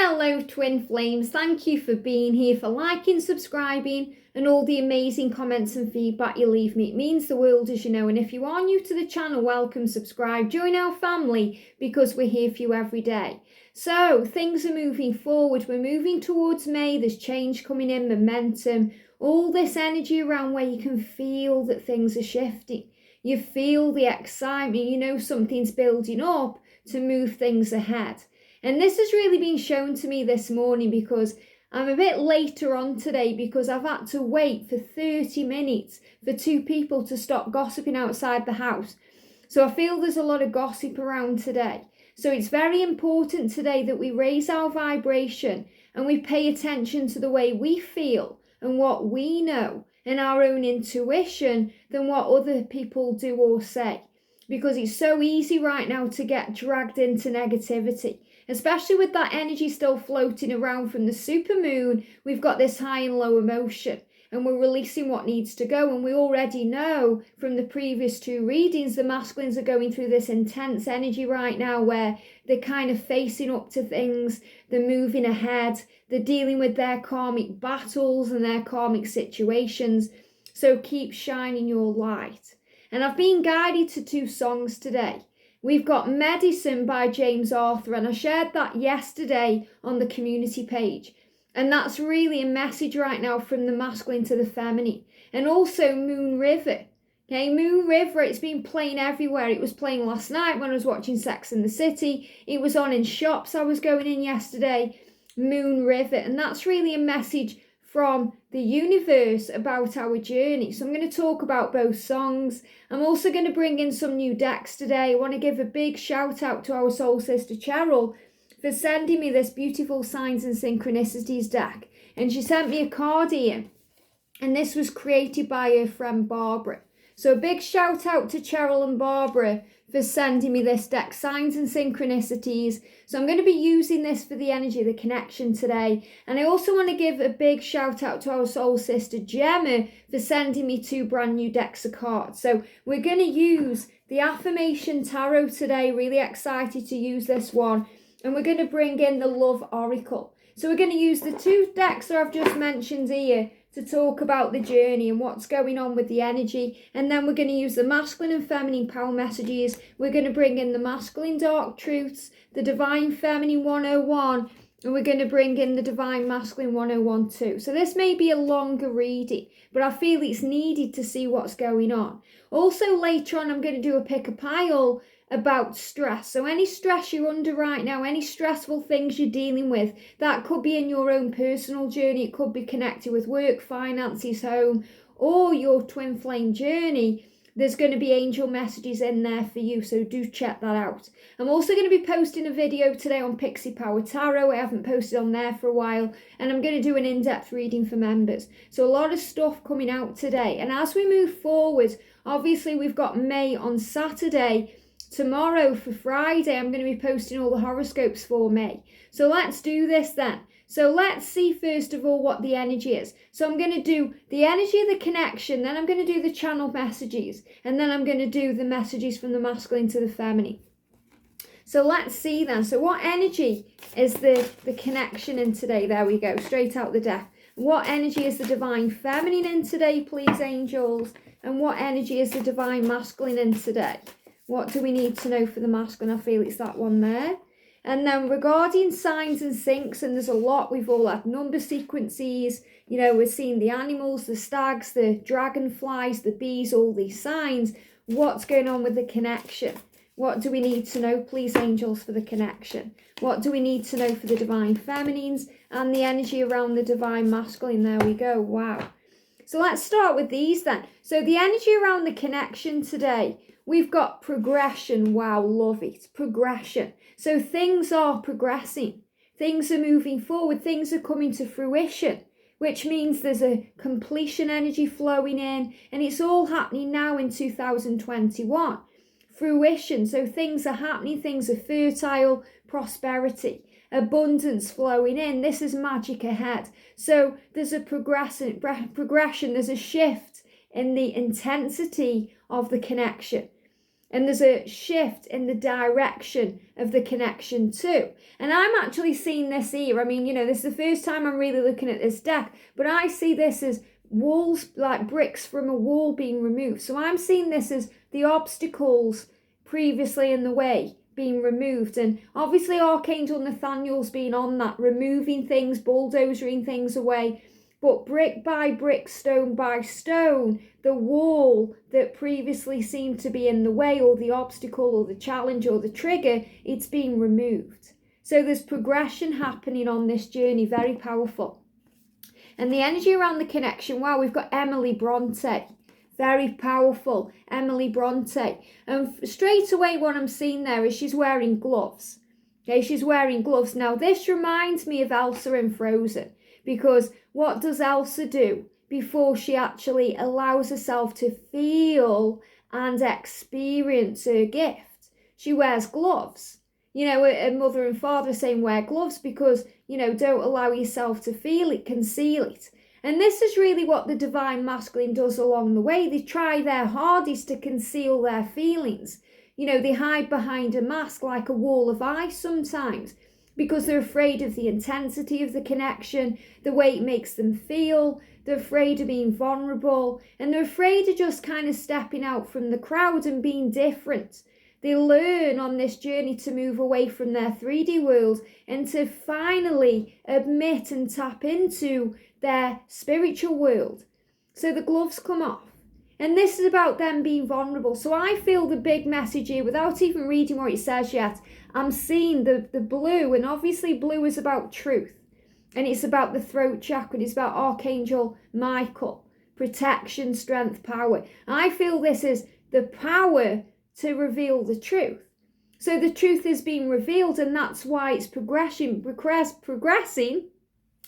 Hello twin flames, thank you for being here, for liking, subscribing and all the amazing comments and feedback you leave me. It means the world, as you know, and if you are new to the channel, welcome, subscribe, join our family because we're here for you every day. So things are moving forward, we're moving towards May, there's change coming in, momentum, all this energy around where you can feel that things are shifting. You feel the excitement, you know something's building up to move things ahead. And this has really been shown to me this morning because I'm a bit later on today because I've had to wait for 30 minutes for two people to stop gossiping outside the house. So I feel there's a lot of gossip around today. So it's very important today that we raise our vibration and we pay attention to the way we feel and what we know and our own intuition than what other people do or say. Because it's so easy right now to get dragged into negativity. Especially with that energy still floating around from the supermoon, we've got this high and low emotion and we're releasing what needs to go. And we already know from the previous two readings, the masculines are going through this intense energy right now where they're kind of facing up to things, they're moving ahead, they're dealing with their karmic battles and their karmic situations. So keep shining your light. And I've been guided to two songs today. We've got Medicine by James Arthur, and I shared that yesterday on the community page. And that's really a message right now from the masculine to the feminine. And also Moon River. Okay, Moon River, it's been playing everywhere. It was playing last night when I was watching Sex and the City. It was on in shops I was going in yesterday. Moon River. And that's really a message from the universe about our journey. So I'm going to talk about both songs. I'm also going to bring in some new decks today. I want to give a big shout out to our soul sister Cheryl for sending me this beautiful Signs and Synchronicities deck. And she sent me a card here. And this was created by her friend Barbara. So a big shout out to Cheryl and Barbara for sending me this deck, Signs and Synchronicities. So I'm going to be using this for the energy, the connection today. And I also want to give a big shout out to our soul sister Gemma for sending me two brand new decks of cards. So we're going to use the Affirmation Tarot today. Really excited to use this one. And we're going to bring in the Love Oracle. So we're going to use the two decks that I've just mentioned here to talk about the journey and what's going on with the energy. And then we're going to use the masculine and feminine power messages. We're going to bring in the masculine dark truths, the divine feminine 101, and we're going to bring in the divine masculine 101 too. So this may be a longer reading, but I feel it's needed to see what's going on. Also later on, I'm going to do a pick a pile about stress. So any stress you're under right now, any stressful things you're dealing with, that could be in your own personal journey, it could be connected with work, finances, home, or your twin flame journey. There's going to be angel messages in there for you, so do check that out. I'm also going to be posting a video today on Pixie Power Tarot. I haven't posted on there for a while, and I'm going to do an in-depth reading for members. So a lot of stuff coming out today. And as we move forward, obviously we've got May on Saturday. Tomorrow for Friday, I'm going to be posting all the horoscopes for May. So let's do this then. So let's see first of all what the energy is. So I'm going to do the energy of the connection, then I'm going to do the channel messages, and then I'm going to do the messages from the masculine to the feminine. So let's see then. So what energy is the connection in today? There we go, straight out the deck. What energy is the divine feminine in today, please, angels? And what energy is the divine masculine in today? What do we need to know for the masculine? I feel it's that one there. And then regarding signs and syncs, and there's a lot, we've all had number sequences, you know, we're seeing the animals, the stags, the dragonflies, the bees, all these signs. What's going on with the connection? What do we need to know, please, angels, for the connection? What do we need to know for the divine feminines and the energy around the divine masculine? There we go. Wow. So let's start with these then. So the energy around the connection today, we've got progression. Wow, love it. Progression. So things are progressing. Things are moving forward. Things are coming to fruition, which means there's a completion energy flowing in, and it's all happening now in 2021. Fruition. So things are happening. Things are fertile. Prosperity. Abundance flowing in. This is magic ahead. So there's a progression. There's a shift in the intensity of the connection. And there's a shift in the direction of the connection too. And I'm actually seeing this here. I mean, this is the first time I'm really looking at this deck, but I see this as walls, like bricks from a wall being removed. So I'm seeing this as the obstacles previously in the way being removed. And obviously Archangel Nathaniel's been on that, removing things, bulldozering things away. But brick by brick, stone by stone, the wall that previously seemed to be in the way, or the obstacle, or the challenge, or the trigger, it's being removed. So there's progression happening on this journey, very powerful. And the energy around the connection, wow, we've got Emily Bronte. Very powerful, Emily Bronte. And straight away what I'm seeing there is she's wearing gloves. Okay, she's wearing gloves. Now this reminds me of Elsa in Frozen, because what does Elsa do before she actually allows herself to feel and experience her gift? She wears gloves. Her mother and father are saying wear gloves because, don't allow yourself to feel it, conceal it. And this is really what the divine masculine does along the way. They try their hardest to conceal their feelings. They hide behind a mask like a wall of ice sometimes, because they're afraid of the intensity of the connection, the way it makes them feel. They're afraid of being vulnerable, and they're afraid of just kind of stepping out from the crowd and being different. They learn on this journey to move away from their 3D world and to finally admit and tap into their spiritual world. So the gloves come off. And this is about them being vulnerable. So I feel the big message here, without even reading what it says yet, I'm seeing the blue, and obviously blue is about truth. And it's about the throat chakra, it's about Archangel Michael, protection, strength, power. I feel this is the power to reveal the truth. So the truth is being revealed, and that's why it's progressing.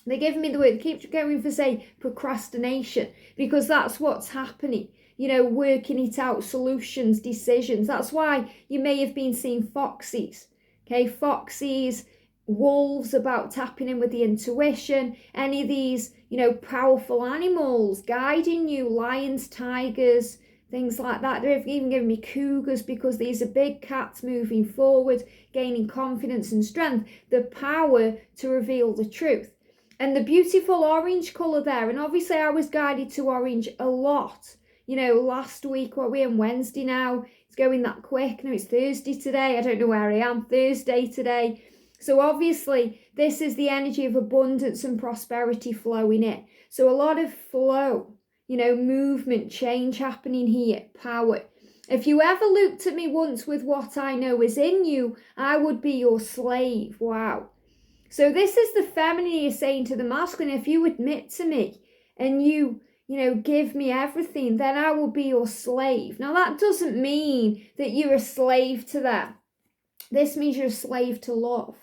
They're giving me the word, keep going for, say, procrastination, because that's what's happening. Working it out, solutions, decisions. That's why you may have been seeing foxes. Okay, foxes, wolves, about tapping in with the intuition. Any of these, powerful animals guiding you, lions, tigers, things like that. They're even giving me cougars, because these are big cats moving forward, gaining confidence and strength. The power to reveal the truth. And the beautiful orange colour there. And obviously I was guided to orange a lot. Last week, what we're on Wednesday now. It's going that quick. No, it's Thursday today. I don't know where I am. Thursday today. So obviously this is the energy of abundance and prosperity flowing in. So a lot of flow, movement, change happening here, power. If you ever looked at me once with what I know is in you, I would be your slave. Wow. So this is the feminine you're saying to the masculine. If you admit to me and you give me everything, then I will be your slave. Now that doesn't mean that you're a slave to them. This means you're a slave to love.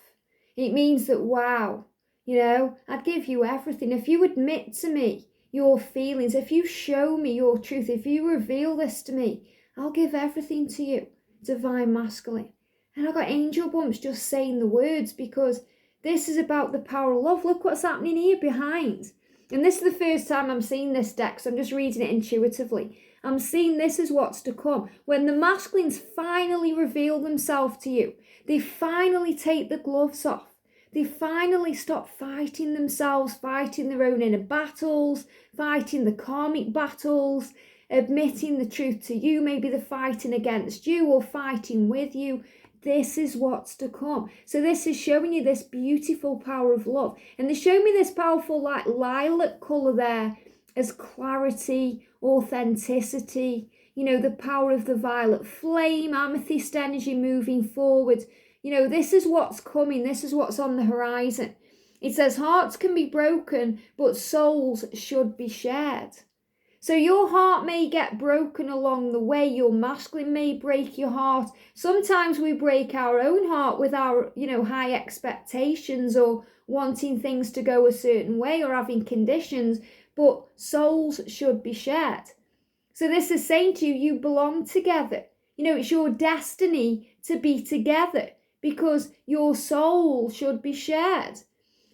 It means that, wow, I'd give you everything. If you admit to me your feelings, if you show me your truth, if you reveal this to me, I'll give everything to you, divine masculine. And I got angel bumps just saying the words, because this is about the power of love. Look what's happening here behind. And this is the first time I'm seeing this deck, so I'm just reading it intuitively. I'm seeing this is what's to come. When the masculines finally reveal themselves to you, they finally take the gloves off. They finally stop fighting themselves, fighting their own inner battles, fighting the karmic battles, admitting the truth to you. Maybe they're fighting against you or fighting with you. This is what's to come. So this is showing you this beautiful power of love. And they show me this powerful lilac colour there as clarity, authenticity, the power of the violet flame, amethyst energy moving forward. This is what's coming. This is what's on the horizon. It says hearts can be broken, but souls should be shared. So your heart may get broken along the way. Your masculine may break your heart. Sometimes we break our own heart with our, high expectations or wanting things to go a certain way or having conditions, but souls should be shared. So this is saying to you, you belong together. It's your destiny to be together because your soul should be shared.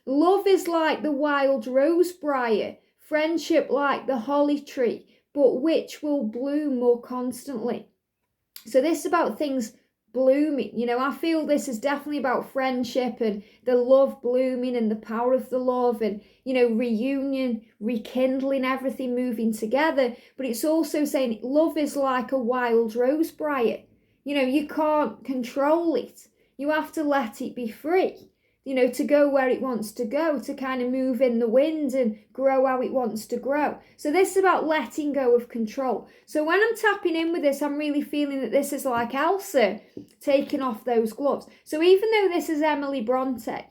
Love is like the wild rose briar. Friendship like the holly tree, but which will bloom more constantly. So this is about things blooming. You know, I feel this is definitely about friendship and the love blooming and the power of the love and, you know, reunion, rekindling, everything moving together. But it's also saying love is like a wild rose, Briar. You know, you can't control it. You have to let it be free, you know, to go where it wants to go, to kind of move in the wind and grow how it wants to grow. So this is about letting go of control. So when I'm tapping in with this, I'm really feeling that this is like Elsa taking off those gloves. So even though this is Emily Bronte,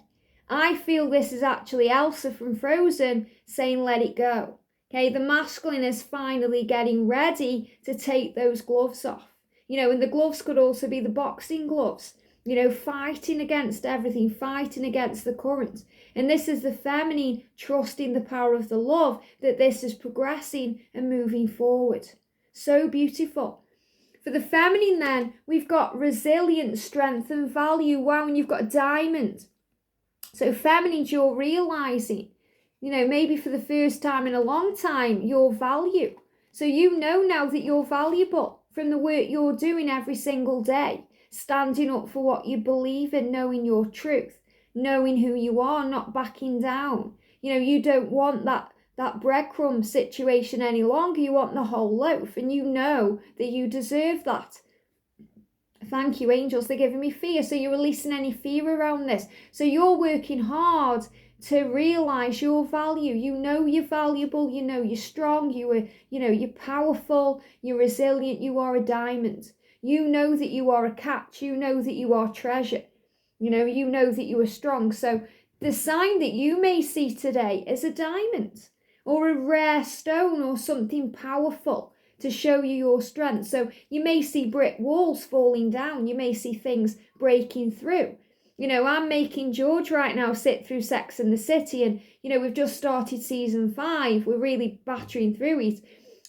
I feel this is actually Elsa from Frozen saying, let it go. Okay, the masculine is finally getting ready to take those gloves off. You know, and the gloves could also be the boxing gloves. You know, fighting against everything, fighting against the current. And this is the feminine trusting the power of the love, that this is progressing and moving forward. So beautiful. For the feminine then, we've got resilience, strength and value. Wow, and you've got a diamond. So feminine, you're realizing, you know, maybe for the first time in a long time, your value. So you know now that you're valuable from the work you're doing every single day. Standing up for what you believe in, knowing your truth, knowing who you are, not backing down. You know, you don't want that breadcrumb situation any longer. You want the whole loaf, and you know that you deserve that. Thank you, angels. They're giving me fear. So you're releasing any fear around this. So you're working hard to realize your value. You know you're valuable. You know you're strong. You're powerful. You're resilient. You are a diamond. You know that you are a catch. You know that you are treasure. You know that you are strong. So the sign that you may see today is a diamond or a rare stone or something powerful to show you your strength. So you may see brick walls falling down. You may see things breaking through. You know, I'm making George right now sit through Sex and the City, and, you know, we've just started season 5. We're really battering through it.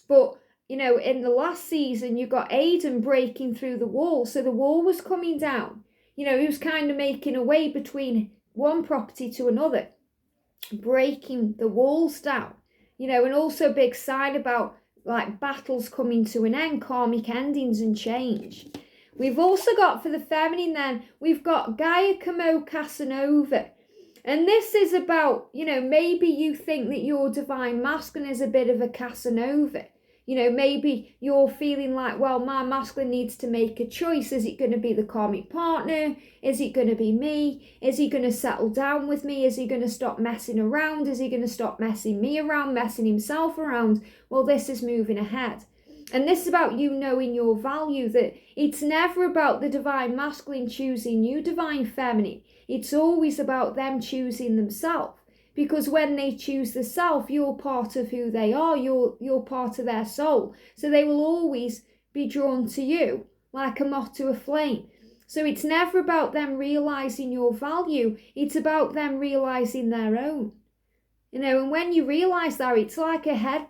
But you know, in the last season, you got Aidan breaking through the wall. So the wall was coming down. You know, he was kind of making a way between one property to another, breaking the walls down. You know, and also a big sign about like battles coming to an end, karmic endings and change. We've also got for the feminine then, we've got Giacomo Casanova. And this is about, you know, maybe you think that your divine masculine is a bit of a Casanova. You know, maybe you're feeling like, well, my masculine needs to make a choice. Is it going to be the karmic partner? Is it going to be me? Is he going to settle down with me? Is he going to stop messing around? Is he going to stop messing me around, messing himself around? Well, this is moving ahead. And this is about you knowing your value, that it's never about the divine masculine choosing you, divine feminine. It's always about them choosing themselves. Because when they choose the self, you're part of who they are. You're part of their soul. So they will always be drawn to you like a moth to a flame. So it's never about them realizing your value. It's about them realizing their own. You know, and when you realize that, it's like a head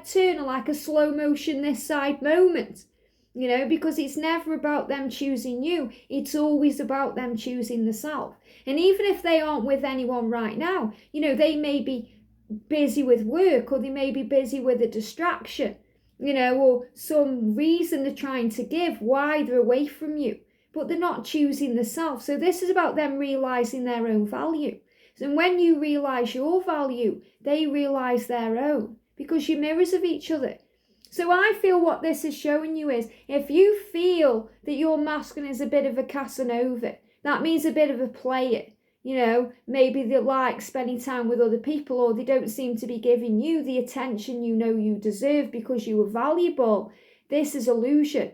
turn, or like a slow motion this side moment. You know, because it's never about them choosing you. It's always about them choosing the self. And even if they aren't with anyone right now, you know, they may be busy with work, or they may be busy with a distraction, you know, or some reason they're trying to give why they're away from you, but they're not choosing the self. So this is about them realizing their own value. And when you realize your value, they realize their own, because you're mirrors of each other. So I feel what this is showing you is, if you feel that your masculine is a bit of a Casanova, that means a bit of a player. You know, maybe they like spending time with other people, or they don't seem to be giving you the attention you know you deserve because you are valuable. This is illusion.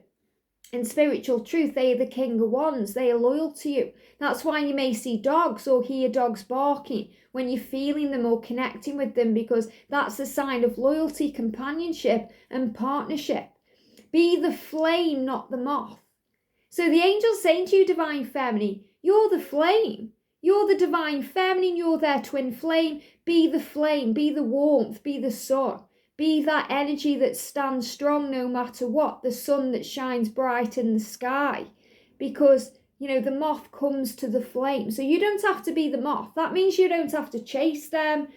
In spiritual truth, they are the King of Wands. They are loyal to you. That's why you may see dogs or hear dogs barking when you're feeling them or connecting with them, because that's a sign of loyalty, companionship, and partnership. Be the flame, not the moth. So the angel's saying to you, divine feminine, you're the flame. You're the divine feminine. You're their twin flame. Be the flame. Be the warmth. Be the sun. Be that energy that stands strong no matter what, the sun that shines bright in the sky. Because, you know, the moth comes to the flame. So you don't have to be the moth. That means you don't have to chase them,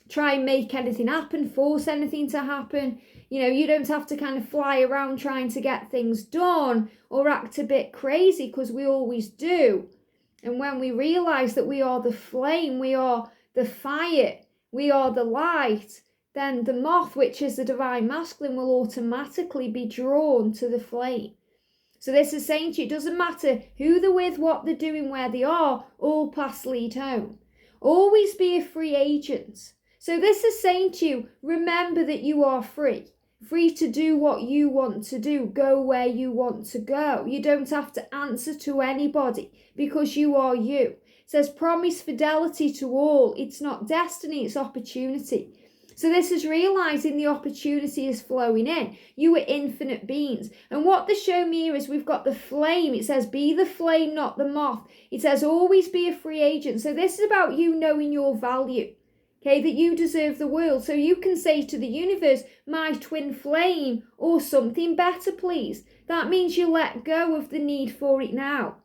try and make anything happen, force anything to happen. You know, you don't have to kind of fly around trying to get things done or act a bit crazy, because we always do. And when we realize that we are the flame, we are the fire, we are the light, then the moth, which is the divine masculine, will automatically be drawn to the flame. So this is saying to you, it doesn't matter who they're with, what they're doing, where they are, all paths lead home. Always be a free agent. So this is saying to you, remember that you are free. Free to do what you want to do, go where you want to go. You don't have to answer to anybody, because you are you. It says promise fidelity to all. It's not destiny, it's opportunity. So this is realizing the opportunity is flowing in. You are infinite beings. And what they show me here is we've got the flame. It says be the flame, not the moth. It says always be a free agent. So this is about you knowing your value. Okay, that you deserve the world. So you can say to the universe, my twin flame, or something better, please. That means you let go of the need for it now.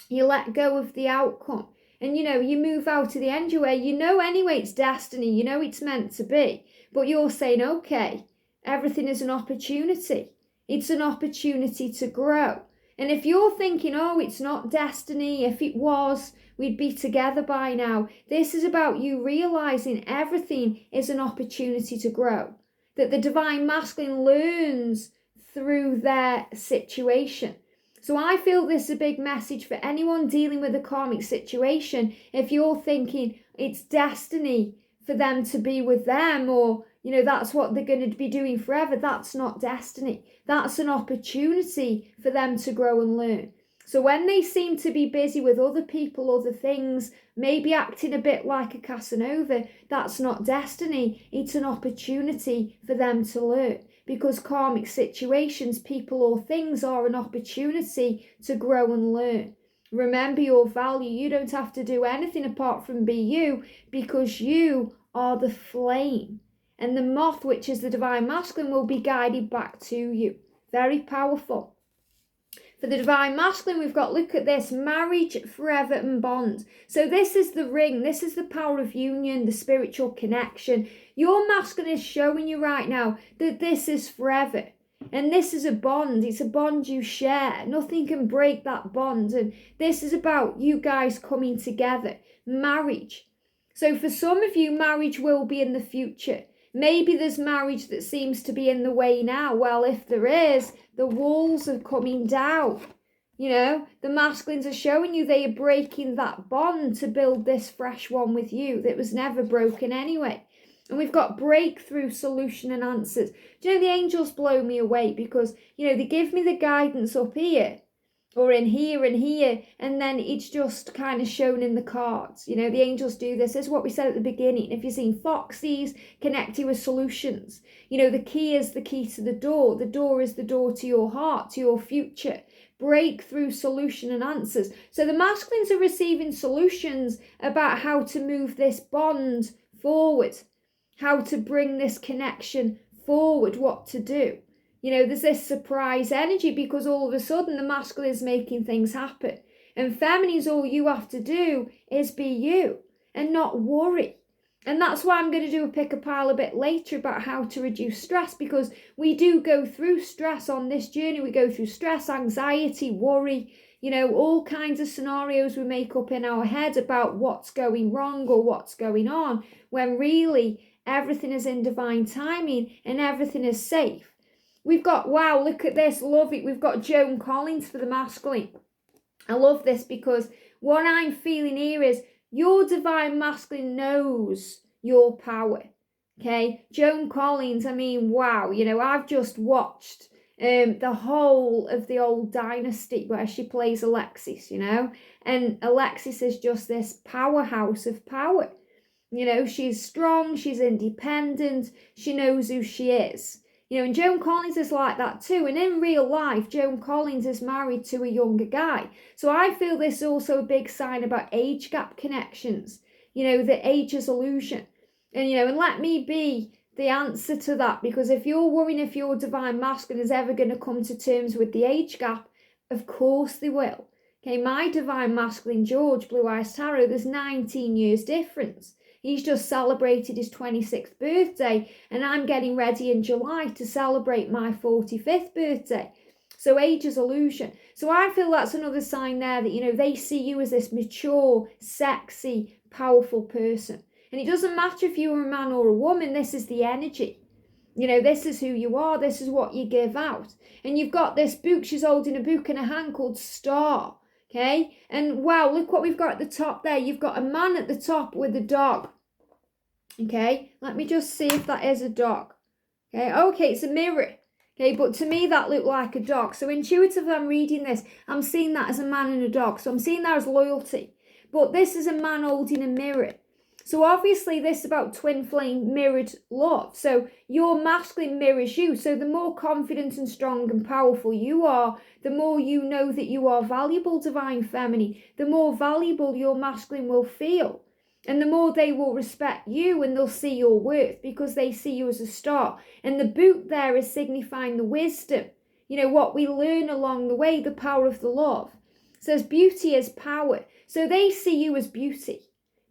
You let go of the outcome. And, you know, you move out of the end where you know anyway it's destiny, you know it's meant to be. But you're saying, okay, everything is an opportunity. It's an opportunity to grow. And if you're thinking, oh, it's not destiny, if it was, we'd be together by now. This is about you realizing everything is an opportunity to grow. That the divine masculine learns through their situation. So I feel this is a big message for anyone dealing with a karmic situation. If you're thinking it's destiny for them to be with them, or, you know, that's what they're going to be doing forever, that's not destiny. That's an opportunity for them to grow and learn. So when they seem to be busy with other people, other things, maybe acting a bit like a Casanova, that's not destiny. It's an opportunity for them to learn. Because karmic situations, people or things are an opportunity to grow and learn. Remember your value. You don't have to do anything apart from be you, because you are the flame. And the moth, which is the divine masculine, will be guided back to you. Very powerful. For the divine masculine, we've got, look at this, marriage, forever, and bond. So this is the ring. This is the power of union, the spiritual connection. Your masculine is showing you right now that this is forever. And this is a bond. It's a bond you share. Nothing can break that bond. And this is about you guys coming together. Marriage. So for some of you, marriage will be in the future. Maybe there's marriage that seems to be in the way now. Well, if there is, the walls are coming down. You know, the masculines are showing you they are breaking that bond to build this fresh one with you that was never broken anyway. And we've got breakthrough, solution, and answers. Do you know, the angels blow me away because, you know, they give me the guidance up here or in here and here, and then it's just kind of shown in the cards. You know, the angels do this. This is what we said at the beginning. If you've seen Foxes, connected with solutions. You know, the key is the key to the door. The door is the door to your heart, to your future. Breakthrough, solution, and answers. So the masculines are receiving solutions about how to move this bond forward, how to bring this connection forward, what to do. You know, there's this surprise energy because all of a sudden the masculine is making things happen. And feminine's, all you have to do is be you and not worry. And that's why I'm going to do a pick a pile a bit later about how to reduce stress, because we do go through stress on this journey. We go through stress, anxiety, worry, you know, all kinds of scenarios we make up in our head about what's going wrong or what's going on, when really everything is in divine timing and everything is safe. We've got, wow, look at this, love it. We've got Joan Collins for the masculine. I love this because what I'm feeling here is your divine masculine knows your power, okay? Joan Collins, I mean, wow, you know, I've just watched the whole of the old Dynasty where she plays Alexis, you know? And Alexis is just this powerhouse of power. You know, she's strong, she's independent, she knows who she is. You know, and Joan Collins is like that too. And in real life, Joan Collins is married to a younger guy. So I feel this is also a big sign about age gap connections. You know, the age is illusion. And, you know, and let me be the answer to that. Because if you're worrying if your divine masculine is ever going to come to terms with the age gap, of course they will. Okay, my divine masculine, George, Blue Eyes Tarot, there's 19 years difference. He's just celebrated his 26th birthday, and I'm getting ready in July to celebrate my 45th birthday. So age is illusion. So I feel that's another sign there that, you know, they see you as this mature, sexy, powerful person. And it doesn't matter if you're a man or a woman, this is the energy. You know, this is who you are, this is what you give out. And you've got this book, she's holding a book in her hand called Star, okay? And wow, look what we've got at the top there. You've got a man at the top with a dog, okay? Let me just see if that is a dog, okay, it's a mirror. Okay, but to me that looked like a dog. So intuitively I'm reading this, I'm seeing that as a man and a dog. So I'm seeing that as loyalty. But this is a man holding a mirror. So obviously this is about twin flame mirrored love. So your masculine mirrors you. So the more confident and strong and powerful you are, the more you know that you are valuable, divine feminine. The more valuable your masculine will feel. And the more they will respect you, and they'll see your worth because they see you as a star. And the boot there is signifying the wisdom. You know, what we learn along the way, the power of the love. It says beauty is power. So they see you as beauty.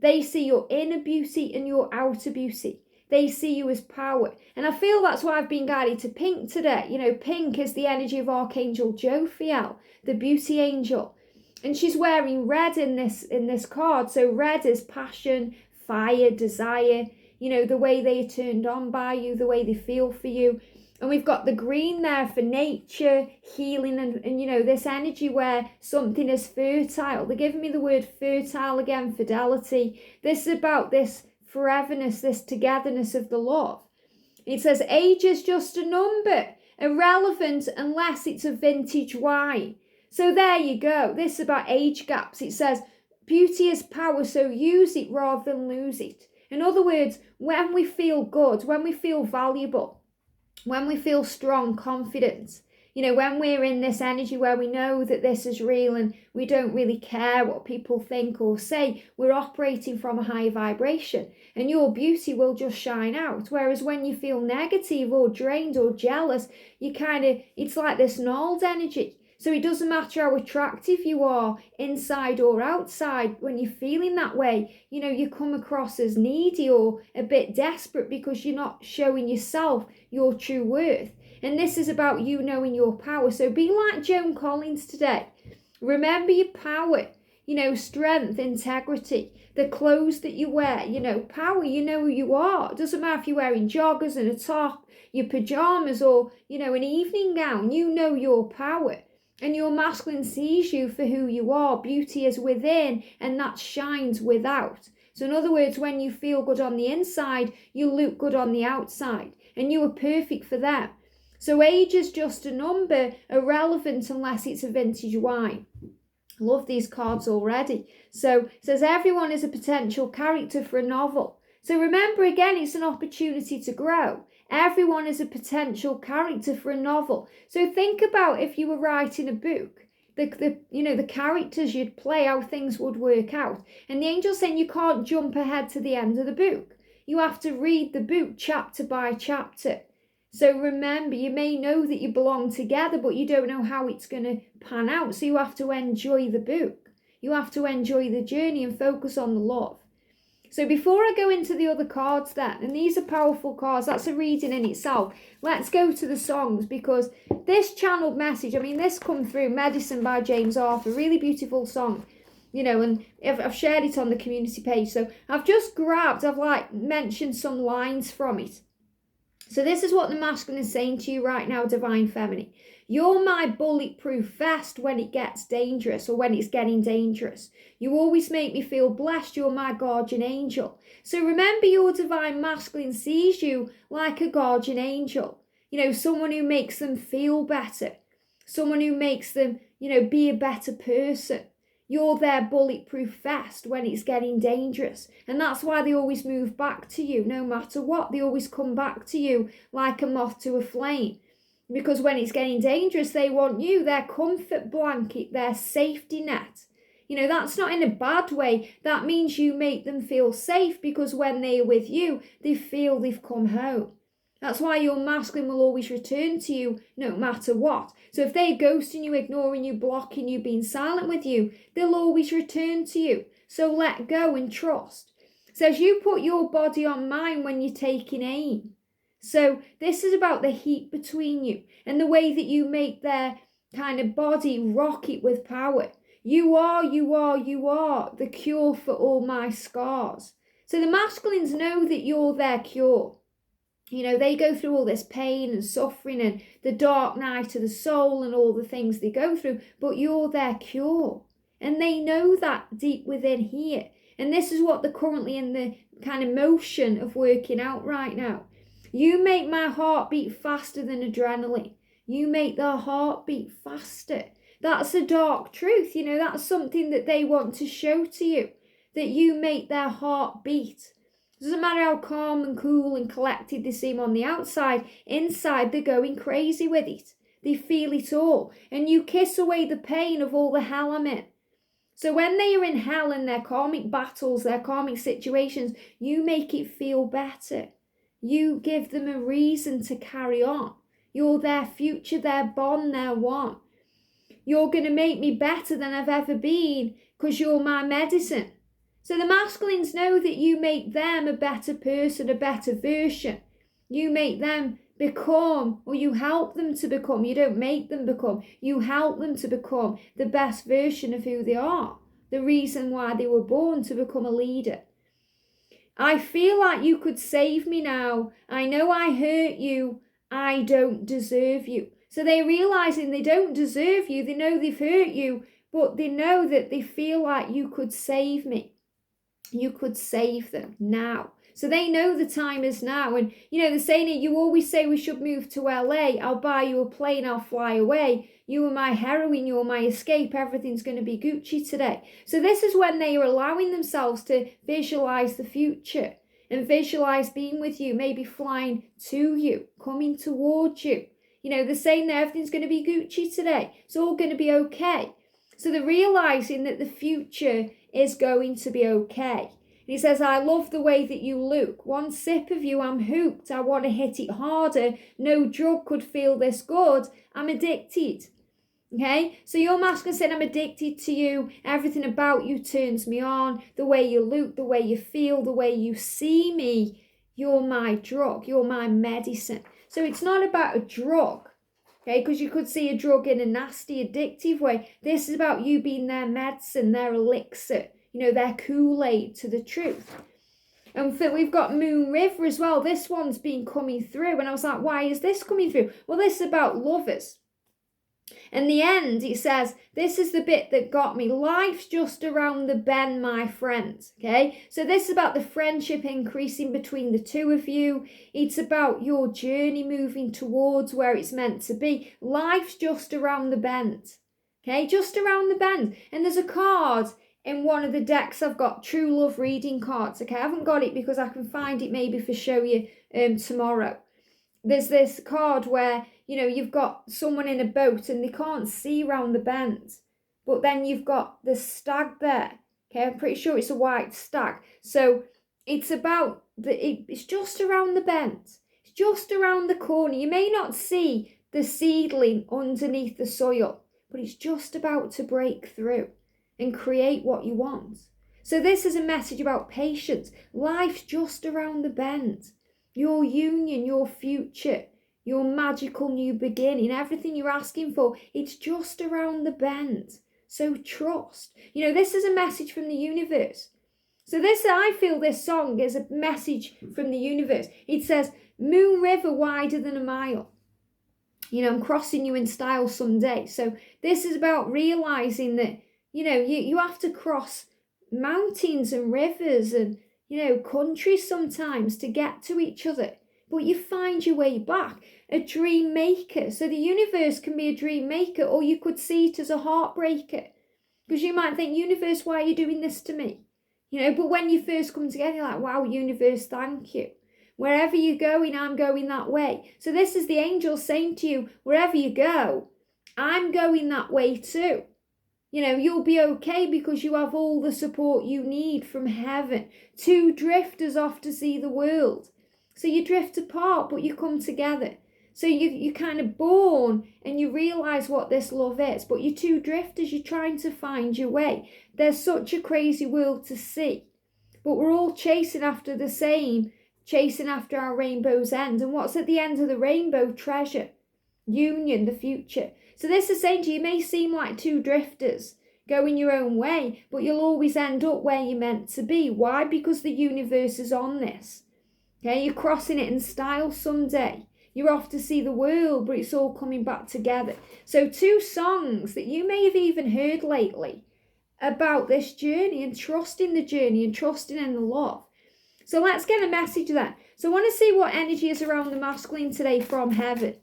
They see your inner beauty and your outer beauty. They see you as power. And I feel that's why I've been guided to pink today. You know, pink is the energy of Archangel Jophiel, the beauty angel. And she's wearing red in this card. So red is passion, fire, desire, you know, the way they are turned on by you, the way they feel for you. And we've got the green there for nature, healing, and you know, this energy where something is fertile. They're giving me the word fertile again, fidelity. This is about this foreverness, this togetherness of the love. It says age is just a number, irrelevant unless it's a vintage wine. So there you go. This is about age gaps. It says beauty is power, so use it rather than lose it. In other words, when we feel good, when we feel valuable, when we feel strong, confident, you know, when we're in this energy where we know that this is real and we don't really care what people think or say, we're operating from a higher vibration and your beauty will just shine out. Whereas when you feel negative or drained or jealous, it's like this gnarled energy. So it doesn't matter how attractive you are inside or outside, when you're feeling that way, you know, you come across as needy or a bit desperate because you're not showing yourself your true worth. And this is about you knowing your power. So be like Joan Collins today. Remember your power, you know, strength, integrity, the clothes that you wear, you know, power, you know who you are. It doesn't matter if you're wearing joggers and a top, your pajamas or, you know, an evening gown, you know your power. And your masculine sees you for who you are. Beauty is within and that shines without. So in other words, when you feel good on the inside, you look good on the outside. And you are perfect for them. So age is just a number, irrelevant unless it's a vintage wine. Love these cards already. So it says everyone is a potential character for a novel. So remember again, it's an opportunity to grow. Everyone is a potential character for a novel. So think about if you were writing a book, the characters you'd play, how things would work out. And the angel's saying you can't jump ahead to the end of the book. You have to read the book chapter by chapter. So remember, you may know that you belong together, but you don't know how it's going to pan out. So you have to enjoy the book. You have to enjoy the journey and focus on the love. So before I go into the other cards then, and these are powerful cards, that's a reading in itself. Let's go to the songs, because this channeled message, I mean, this come through Medicine by James Arthur, really beautiful song, you know, and I've shared it on the community page. So I've mentioned some lines from it. So this is what the masculine is saying to you right now, divine feminine. You're my bulletproof vest when it gets dangerous, or when it's getting dangerous. You always make me feel blessed. You're my guardian angel. So remember, your divine masculine sees you like a guardian angel. You know, someone who makes them feel better. Someone who makes them, you know, be a better person. You're their bulletproof vest when it's getting dangerous. And that's why they always move back to you, no matter what. They always come back to you like a moth to a flame. Because when it's getting dangerous, they want you, their comfort blanket, their safety net. You know, that's not in a bad way. That means you make them feel safe, because when they're with you, they feel they've come home. That's why your masculine will always return to you no matter what. So if they're ghosting you, ignoring you, blocking you, being silent with you, they'll always return to you. So let go and trust. It says you put your body on mine when you're taking aim. So this is about the heat between you and the way that you make their kind of body rocket with power. You are the cure for all my scars. So the masculines know that you're their cure. You know, they go through all this pain and suffering and the dark night of the soul and all the things they go through, but you're their cure. And they know that deep within here. And this is what they're currently in the kind of motion of working out right now. You make my heart beat faster than adrenaline. You make their heart beat faster. That's a dark truth. You know, that's something that they want to show to you, that you make their heart beat. Doesn't matter how calm and cool and collected they seem on the outside, inside they're going crazy with it. They feel it all. And you kiss away the pain of all the hell I'm in. So when they are in hell in their karmic battles, their karmic situations, you make it feel better. You give them a reason to carry on. You're their future, their bond, their one. You're going to make me better than I've ever been because you're my medicine. So the masculines know that you make them a better person, a better version. You make them become, or you help them to become. You don't make them become. You help them to become the best version of who they are. The reason why they were born, to become a leader. I feel like you could save me now. I know I hurt you. I don't deserve you. So they're realizing they don't deserve you. They know they've hurt you, but they know that they feel like you could save me. You could save them now. So they know the time is now. And, you know, they're saying it, you always say we should move to LA. I'll buy you a plane, I'll fly away. You are my heroine, you're my escape. Everything's going to be Gucci today. So this is when they are allowing themselves to visualize the future and visualize being with you, maybe flying to you, coming towards you. You know, they're saying that everything's going to be Gucci today. It's all going to be okay. So they're realizing that the future is going to be okay. And he says, I love the way that you look. One sip of you, I'm hooked. I want to hit it harder. No drug could feel this good. I'm addicted. Okay, so your masculine said, I'm addicted to you. Everything about you turns me on. The way you look, the way you feel, the way you see me. You're my drug. You're my medicine. So it's not about a drug. Okay, because you could see a drug in a nasty, addictive way. This is about you being their medicine, their elixir, you know, their Kool-Aid to the truth. And we've got Moon River as well. This one's been coming through. And I was like, why is this coming through? Well, this is about lovers. In the end, it says, this is the bit that got me. Life's just around the bend, my friends. Okay, so this is about the friendship increasing between the two of you. It's about your journey moving towards where it's meant to be. Life's just around the bend. Okay, just around the bend. And there's a card in one of the decks. I've got True Love reading cards. Okay, I haven't got it because I can find it maybe for show you tomorrow. There's this card where, you know, you've got someone in a boat and they can't see round the bend. But then you've got the stag there. Okay, I'm pretty sure it's a white stag. So it's about, it's just around the bend. It's just around the corner. You may not see the seedling underneath the soil, but it's just about to break through and create what you want. So this is a message about patience. Life's just around the bend. Your union, your future, your magical new beginning, everything you're asking for, it's just around the bend. So trust. You know, this is a message from the universe. So this, I feel this song is a message from the universe. It says, Moon River wider than a mile. You know, I'm crossing you in style someday. So this is about realizing that, you know, you have to cross mountains and rivers and, you know, countries sometimes to get to each other. But you find your way back. A dream maker. So the universe can be a dream maker, or you could see it as a heartbreaker. Because you might think, universe, why are you doing this to me? You know, but when you first come together, you're like, wow, universe, thank you. Wherever you're going, I'm going that way. So this is the angel saying to you, wherever you go, I'm going that way too. You know, you'll be okay because you have all the support you need from heaven. Two drifters off to see the world. So you drift apart, but you come together. So you're kind of born and you realise what this love is. But you're two drifters, you're trying to find your way. There's such a crazy world to see. but we're all chasing after the same, chasing after our rainbow's end. And what's at the end of the rainbow? Treasure, union, the future. So this is saying to you, you may seem like two drifters going your own way, but you'll always end up where you're meant to be. Why? Because the universe is on this. Okay, you're crossing it in style someday. You're off to see the world, but it's all coming back together. So two songs that you may have even heard lately about this journey and trusting the journey and trusting in the love. So let's get a message then. So I want to see what energy is around the masculine today from heaven.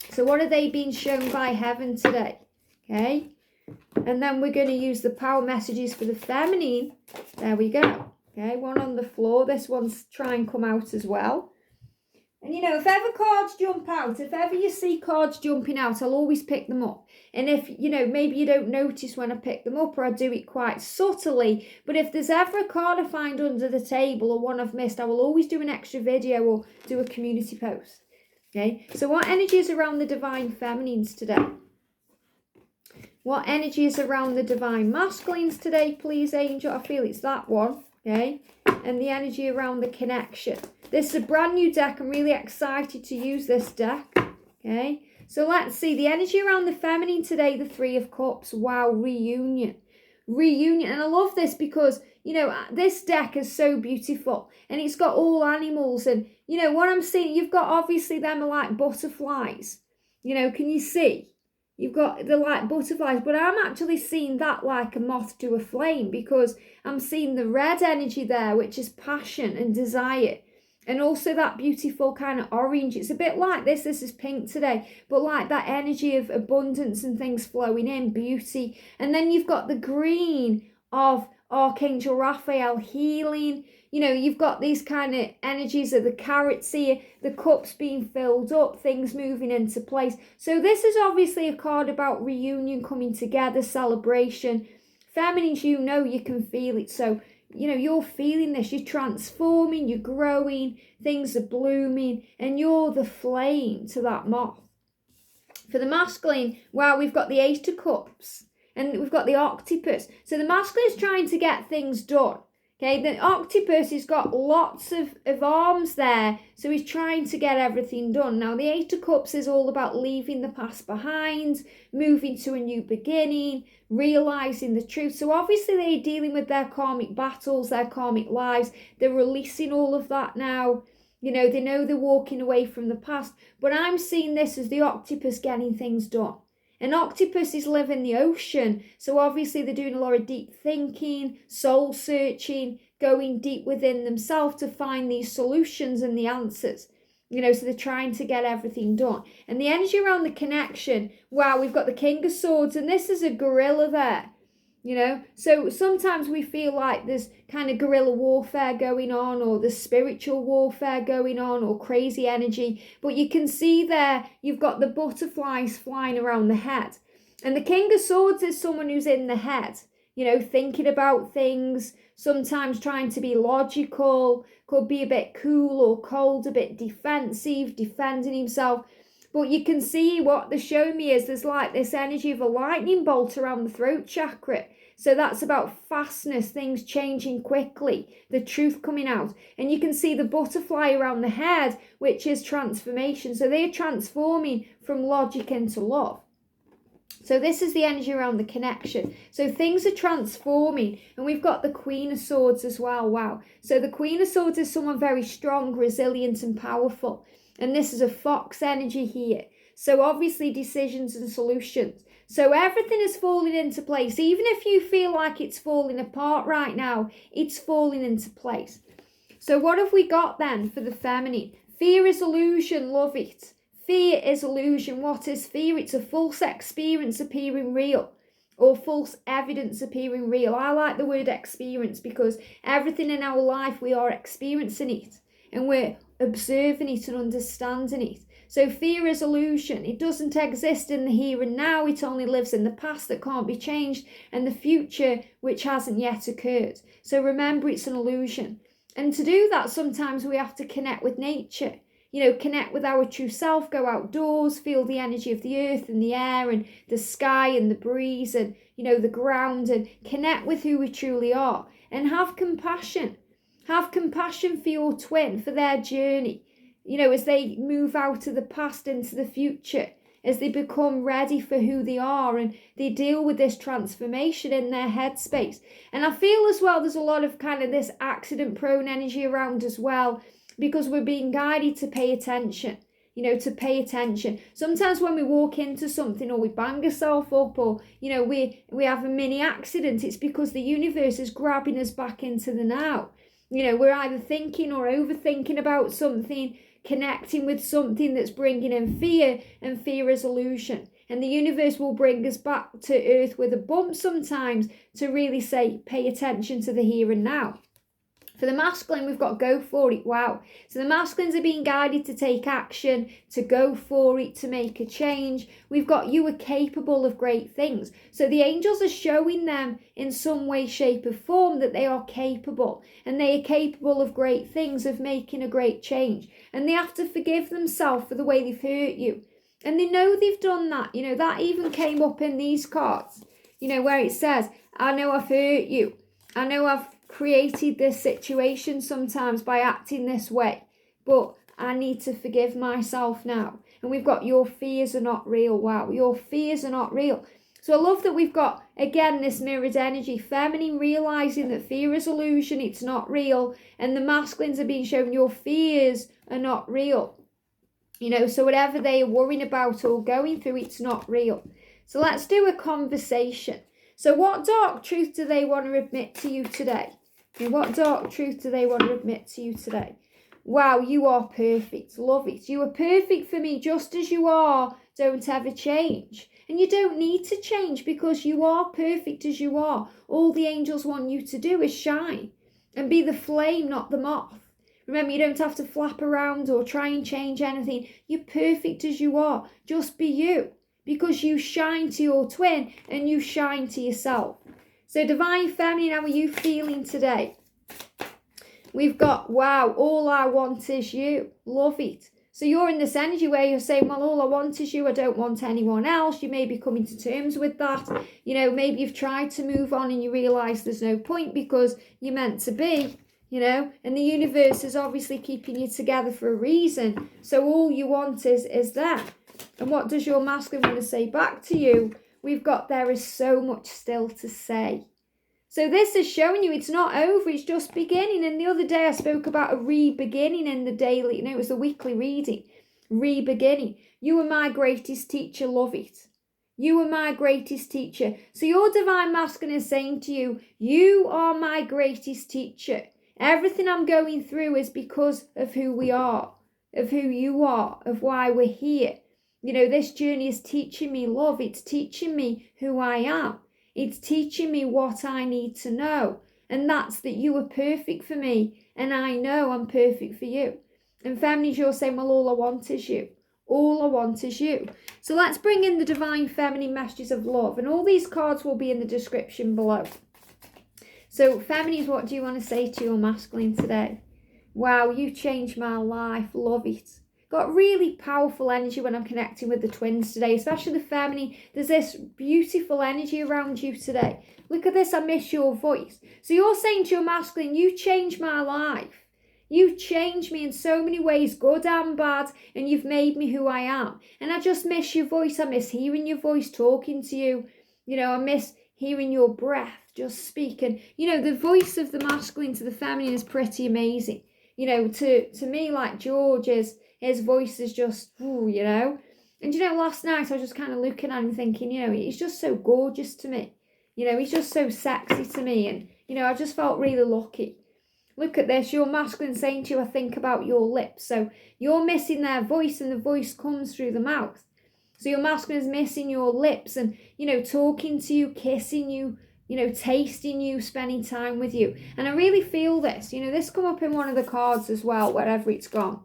So what are they being shown by heaven today? Okay. And then we're going to use the power messages for the feminine. There we go. Okay, one on the floor. This one's try and come out as well. And you know, if ever cards jump out, if ever you see cards jumping out, I'll always pick them up. And if, you know, maybe you don't notice when I pick them up, or I do it quite subtly, but if there's ever a card I find under the table or one I've missed, I will always do an extra video or do a community post. Okay, so what energy is around the divine feminines today? What energy is around the divine masculines today, please, Angel? I feel it's that one. Okay, and the energy around the connection. This is a brand new deck. I'm really excited to use this deck. Okay, so let's see the energy around the feminine today. The Three of Cups. Wow, reunion. And I love this because, you know, this deck is so beautiful and it's got all animals. And, you know, what I'm seeing, you've got obviously them are like butterflies. You know, can you see? You've got the like butterflies, but I'm actually seeing that like a moth to a flame because I'm seeing the red energy there, which is passion and desire. And also that beautiful kind of orange. It's a bit like this is pink today, but like that energy of abundance and things flowing in, beauty. And then you've got the green of Archangel Raphael, healing. You know, you've got these kind of energies of the carrots here, the cups being filled up, things moving into place. So this is obviously a card about reunion, coming together, celebration. Feminines, you know, you can feel it. So, you know, you're feeling this, you're transforming, you're growing, things are blooming, and you're the flame to that moth. For the masculine, wow, we've got the Ace of Cups, and we've got the octopus. So the masculine is trying to get things done. Okay, the octopus has got lots of arms there, so he's trying to get everything done. Now, the Eight of Cups is all about leaving the past behind, moving to a new beginning, realising the truth. So obviously they're dealing with their karmic battles, their karmic lives. They're releasing all of that now. You know they're walking away from the past. But I'm seeing this as the octopus getting things done. An octopus is living the ocean, so obviously they're doing a lot of deep thinking, soul searching, going deep within themselves to find these solutions and the answers. You know, so they're trying to get everything done. And the energy around the connection, wow, we've got the King of Swords, and this is a gorilla there. You know, so sometimes we feel like there's kind of guerrilla warfare going on, or there's spiritual warfare going on, or crazy energy. But you can see there, you've got the butterflies flying around the head. And the King of Swords is someone who's in the head, you know, thinking about things, sometimes trying to be logical, could be a bit cool or cold, a bit defensive, defending himself. But you can see what they're showing me is there's like this energy of a lightning bolt around the throat chakra. So that's about fastness, things changing quickly, the truth coming out. And you can see the butterfly around the head, which is transformation. So they're transforming from logic into love. So this is the energy around the connection. So things are transforming. And we've got the Queen of Swords as well. Wow. So the Queen of Swords is someone very strong, resilient and powerful. And this is a fox energy here. So obviously decisions and solutions. So everything is falling into place. Even if you feel like it's falling apart right now, it's falling into place. So what have we got then for the feminine? Fear is illusion, love it. Fear is illusion. What is fear? It's a false experience appearing real, or false evidence appearing real. I like the word experience because everything in our life, we are experiencing it. And we're observing it and understanding it. So fear is illusion. It doesn't exist in the here and now. It only lives in the past that can't be changed and the future which hasn't yet occurred. So remember, it's an illusion. And to do that, sometimes we have to connect with nature. You know, connect with our true self, go outdoors, feel the energy of the earth and the air and the sky and the breeze and, you know, the ground, and connect with who we truly are. and have compassion. Have compassion for your twin, for their journey, as they move out of the past into the future, as they become ready for who they are and they deal with this transformation in their headspace. And I feel as well there's a lot of kind of this accident-prone energy around as well, because we're being guided to pay attention. To pay attention. Sometimes when we walk into something or we bang ourselves up or, we have a mini accident, it's because the universe is grabbing us back into the now. We're either thinking or overthinking about something, connecting with something that's bringing in fear and fear resolution. And the universe will bring us back to earth with a bump sometimes to really say, pay attention to the here and now. For the masculine, we've got go for it. Wow. So the masculines are being guided to take action, to go for it, to make a change. We've got you are capable of great things. So the angels are showing them in some way, shape or form that they are capable. And they are capable of great things, of making a great change. And they have to forgive themselves for the way they've hurt you. And they know they've done that. That even came up in these cards. Where it says, I know I've hurt you. I know I've created this situation sometimes by acting this way, but I need to forgive myself now. And we've got your fears are not real. Wow, your fears are not real. So I love that we've got, again, this mirrored energy, feminine realizing that fear is illusion, it's not real, and the masculines are being shown your fears are not real. So whatever they are worrying about or going through, it's not real. So let's do a conversation. So what dark truth do they want to admit to you today? What dark truth do they want to admit to you today? Wow, you are perfect. Love it. You are perfect for me just as you are. Don't ever change. And you don't need to change because you are perfect as you are. All the angels want you to do is shine and be the flame, not the moth. Remember, you don't have to flap around or try and change anything. You're perfect as you are. Just be you. Because you shine to your twin and you shine to yourself. So Divine Feminine, how are you feeling today? We've got, wow, all I want is you. Love it. So you're in this energy where you're saying, well, all I want is you. I don't want anyone else. You may be coming to terms with that. Maybe you've tried to move on and you realise there's no point because you're meant to be, and the universe is obviously keeping you together for a reason. So all you want is that. And what does your masculine want to say back to you? We've got, there is so much still to say. So this is showing you it's not over, it's just beginning. And the other day I spoke about a re-beginning in the daily, it was the weekly reading. Re-beginning. You are my greatest teacher, love it. You are my greatest teacher. So your divine masculine is saying to you, you are my greatest teacher. Everything I'm going through is because of who we are, of who you are, of why we're here. This journey is teaching me love. It's teaching me who I am. It's teaching me what I need to know. And that's that you are perfect for me. And I know I'm perfect for you. And feminines, you're saying, well, all I want is you. All I want is you. So let's bring in the Divine Feminine messages of love. And all these cards will be in the description below. So feminines, what do you want to say to your masculine today? Wow, you changed my life. Love it. Got really powerful energy when I'm connecting with the twins today, especially the feminine. There's this beautiful energy around you today. Look at this, I miss your voice. So you're saying to your masculine, you changed my life. You changed me in so many ways, good and bad, and you've made me who I am. And I just miss your voice. I miss hearing your voice, talking to you. I miss hearing your breath, just speaking. The voice of the masculine to the feminine is pretty amazing. To me, like George's, his voice is just, And last night I was just kind of looking at him thinking, he's just so gorgeous to me. He's just so sexy to me. And, I just felt really lucky. Look at this, your masculine saying to you, I think about your lips. So you're missing their voice and the voice comes through the mouth. So your masculine is missing your lips and, talking to you, kissing you, tasting you, spending time with you. And I really feel this. This come up in one of the cards as well, wherever it's gone.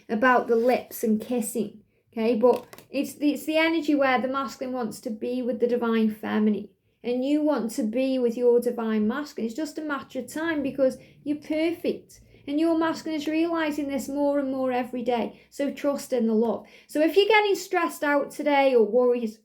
About the lips and kissing, okay? But it's the energy where the masculine wants to be with the divine feminine and you want to be with your divine masculine. It's just a matter of time because you're perfect and your masculine is realizing this more and more every day. So trust in the love. So if you're getting stressed out today or worries,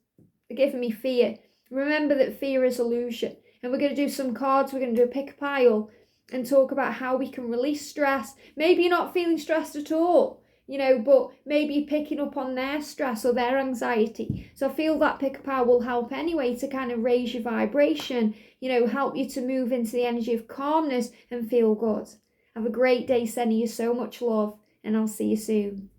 giving me fear, remember that fear is illusion. And we're going to do some cards. We're going to do a pick a pile and talk about how we can release stress. Maybe you're not feeling stressed at all, you know, but maybe you're picking up on their stress or their anxiety. So I feel that pick a pile will help anyway to kind of raise your vibration, you know, help you to move into the energy of calmness and feel good. Have a great day, sending you so much love, and I'll see you soon.